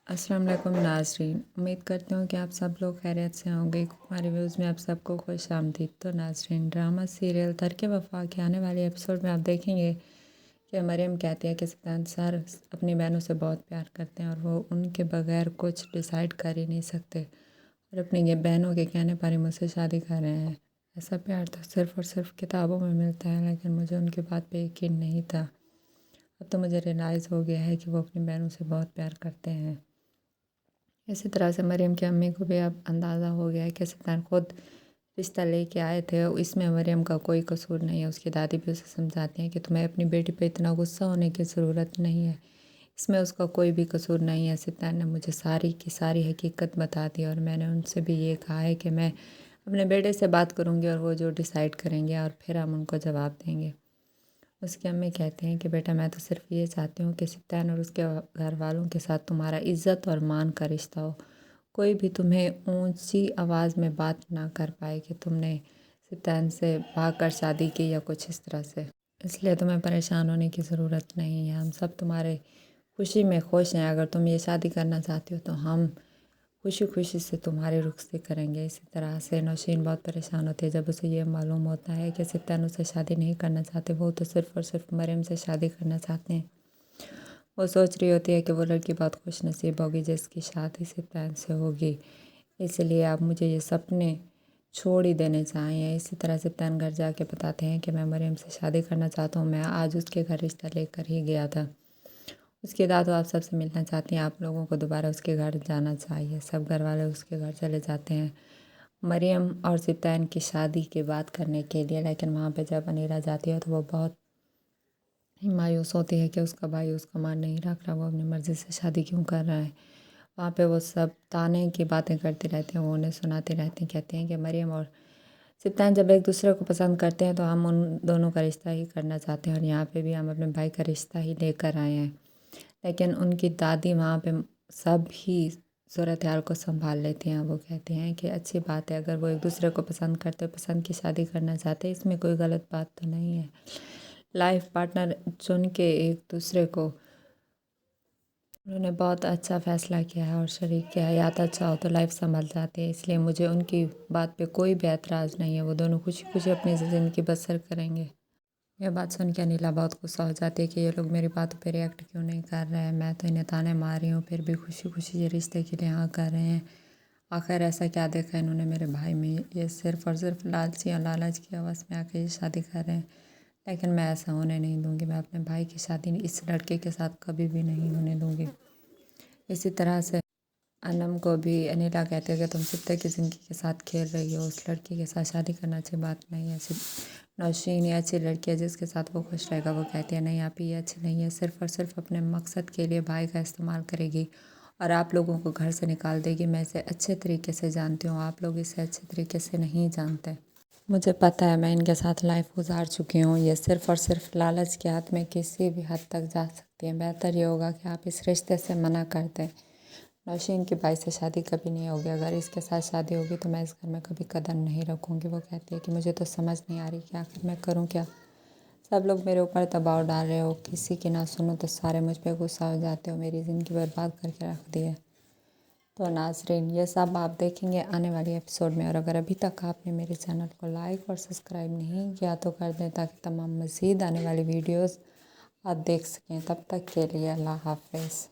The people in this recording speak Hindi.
अस्सलाम वालेकुम नाज़रीन, उम्मीद करती हूँ कि आप सब लोग खैरियत से होंगे। हमारे व्यूज़ में आप सबको खुश आमदीद। तो नाज़रीन, ड्रामा सीरियल तरके वफ़ा के आने वाले एपिसोड में आप देखेंगे कि मरियम कहती है कि सिद्धांत सर अपनी बहनों से बहुत प्यार करते हैं और वो उनके बगैर कुछ डिसाइड कर ही नहीं सकते और अपनी ये बहनों के कहने पर ही मुझसे शादी कर रहे हैं। ऐसा प्यार तो सिर्फ़ और सिर्फ किताबों में मिलता है, लेकिन मुझे उनकी बात पे यकीन नहीं था। अब तो मुझे रियलाइज़ हो गया है कि वो अपनी बहनों से बहुत प्यार करते हैं। इसी तरह से मरियम की अम्मी को भी अब अंदाज़ा हो गया है कि सिद्धांत खुद रिश्ता लेके आए थे, इसमें मरियम का कोई कसूर नहीं है। उसकी दादी भी उसे समझाती हैं कि तुम्हें अपनी बेटी पे इतना गुस्सा होने की ज़रूरत नहीं है, इसमें उसका कोई भी कसूर नहीं है। सिद्धांत ने मुझे सारी की सारी हकीकत बता दी और मैंने उनसे भी ये कहा है कि मैं अपने बेटे से बात करूँगी और वो जो डिसाइड करेंगे और फिर हम उनको जवाब देंगे। उसकी अम्मी कहते हैं कि बेटा, मैं तो सिर्फ ये चाहती हूँ कि सिद्धांत और उसके घर वालों के साथ तुम्हारा इज़्ज़त और मान का रिश्ता हो। कोई भी तुम्हें ऊंची आवाज़ में बात ना कर पाए कि तुमने सिद्धांत से भागकर शादी की या कुछ इस तरह से। इसलिए तुम्हें परेशान होने की ज़रूरत नहीं है। हम सब तुम्हारे खुशी में खुश हैं। अगर तुम ये शादी करना चाहती हो तो हम खुशी खुशी से तुम्हारी रुखसती करेंगे। इसी तरह से नौशीन बहुत परेशान होती है जब उसे ये मालूम होता है कि सिद्धांत उससे शादी नहीं करना चाहते, वो तो सिर्फ़ और सिर्फ मरियम से शादी करना चाहते हैं। वो सोच रही होती है कि वो लड़की बहुत खुश नसीब होगी जिसकी शादी सिद्धांत से होगी, इसलिए आप मुझे ये सपने छोड़ ही देने चाहिए। इसी तरह सिद्धांत घर जाके बताते हैं कि मैं मरियम से शादी करना चाहता हूँ, मैं आज उसके घर रिश्ता लेकर ही गया था। उसकी दादी आप सबसे मिलना चाहती हैं, आप लोगों को दोबारा उसके घर जाना चाहिए। सब घर वाले उसके घर चले जाते हैं मरियम और सिद्धांत की शादी की बात करने के लिए, लेकिन वहाँ पे जब अनीरा जाती है तो वो बहुत ही मायूस होती है कि उसका भाई उसका मान नहीं रख रहा, वो अपनी मर्ज़ी से शादी क्यों कर रहा है। वहाँ पे वो सब ताने की बातें करते रहते हैं, वो उन्हें सुनाते रहते हैं, कहते हैं कि मरियम और सिद्धांत जब एक दूसरे को पसंद करते हैं तो हम उन दोनों का रिश्ता ही करना चाहते हैं और यहाँ पे भी हम अपने भाई का रिश्ता ही लेकर आए हैं। लेकिन उनकी दादी वहाँ पे सब ही सूरत हाल को संभाल लेती हैं। वो कहती हैं कि अच्छी बात है, अगर वो एक दूसरे को पसंद करते, पसंद की शादी करना चाहते, इसमें कोई गलत बात तो नहीं है। लाइफ पार्टनर चुन के एक दूसरे को उन्होंने बहुत अच्छा फ़ैसला किया है और शरीक किया है। याद अच्छा हो तो लाइफ संभल जाती है, इसलिए मुझे उनकी बात पे कोई भी ऐतराज़ नहीं है। वो दोनों खुशी खुशी अपनी ज़िंदगी बसर करेंगे। यह बात सुन के अनिला बहुत गुस्सा हो जाती है कि ये लोग मेरी बातों पे रिएक्ट क्यों नहीं कर रहे हैं। मैं तो इन्हें ताने मार रही हूँ, फिर भी खुशी खुशी ये रिश्ते के लिए हाँ कर रहे हैं। आखिर ऐसा क्या देखा इन्होंने मेरे भाई में, ये सिर्फ़ और सिर्फ लालची और लालच की हवस में आके ये शादी कर रहे हैं। लेकिन मैं ऐसा होने नहीं दूँगी। मैं अपने भाई की शादी इस लड़के के साथ कभी भी नहीं होने दूँगी। इसी तरह से अनम को भी अनिला कहती है कि तुम सिद्दे की ज़िंदगी के साथ खेल रही हो, उस लड़की के साथ शादी करना अच्छी बात नहीं है। नौशीन ये अच्छी लड़की है जिसके साथ वो खुश रहेगा। वो कहती है नहीं आप, ये अच्छी नहीं है, सिर्फ़ और सिर्फ अपने मकसद के लिए भाई का इस्तेमाल करेगी और आप लोगों को घर से निकाल देगी। मैं इसे अच्छे तरीके से जानती हूँ, आप लोग इसे अच्छे तरीके से नहीं जानते। मुझे पता है, मैं इनके साथ लाइफ गुजार चुकी हूँ। ये सिर्फ़ और सिर्फ लालच के हाथ में किसी भी हद तक जा सकती है। बेहतर ये होगा कि आप इस रिश्ते से मना कर दें। नौशीन की भाई से शादी कभी नहीं होगी। अगर इसके साथ शादी होगी तो मैं इस घर में कभी कदम नहीं रखूँगी। वो कहती है कि मुझे तो समझ नहीं आ रही कि आखिर मैं करूँ क्या। सब लोग मेरे ऊपर दबाव डाल रहे हो, किसी की ना सुनो तो सारे मुझ पे गुस्सा हो जाते हो, मेरी ज़िंदगी बर्बाद करके रख दी है। तो नाज़रीन, ये सब आप देखेंगे आने वाली एपिसोड में। और अगर अभी तक आपने मेरे चैनल को लाइक और सब्सक्राइब नहीं किया तो कर दें, ताकि तमाम मज़ीद आने वाली वीडियोस आप देख सकें। तब तक के लिए अल्लाह हाफ़िज़।